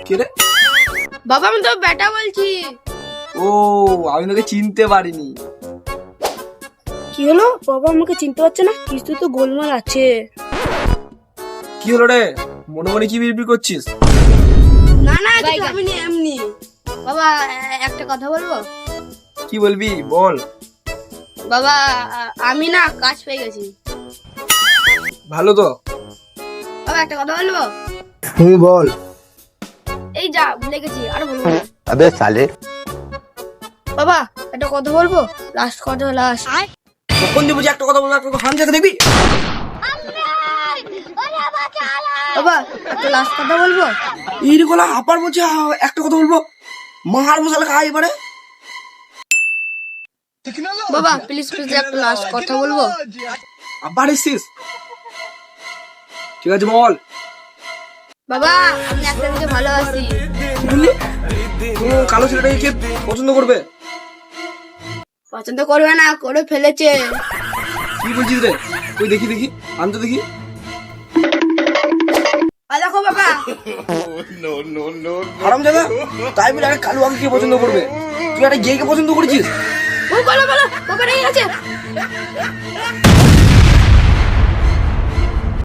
কে রে? বাবা আমি তো বেটা বলছি। ও, আমি তোকে চিনতে পারিনি। কি হলো বাবা আমাকে চিনতে পারছে না? কিছু তো গোলমাল আছে। কি হলো রে? মনে মনে কি বিড়বিড় করছিস? না না আমি এমনি। বাবা একটা কথা বলবো? কি বলবি বল। বাবা আমি না কাজ পেয়ে গেছি। ভালো তো। বাবা একটা কথা বলবো? বল। এই যা ভুলে গেছি, আর বলবো না। अबे साले বাবা একটা কথা বলবো, লাস্ট কথা, লাস্ট। তখন যে বুঝি একটা কথা বলবো, একটা হান জায়গা দেখবি। বাবা একটা লাস্ট কথা বলবো? এই রে গোলা, আবার বলছি একটা কথা বলবো, মার মশলা খাই এবারে। বাবা প্লিজ প্লিজ একটা লাস্ট কথা বলবো? আবার এসছিস? ঠিক আছে বল। বাবা আমি একটা দিকে ভালো আছি। কি বললি? কোনো কালো ছেলেটাকে কে পছন্দ করবে? পছন্দ করবে না, করে ফেলেছে। কি বলছিস রে? তুই দেখি দেখি, আনতে দেখি। দেখো বাবা। হারাম জাদা, তাই বলে একটা কালো আগে কে পছন্দ করবে? তুই একটা গেকে পছন্দ করেছিস? বলো বলো, বাবা রেগে গেছে।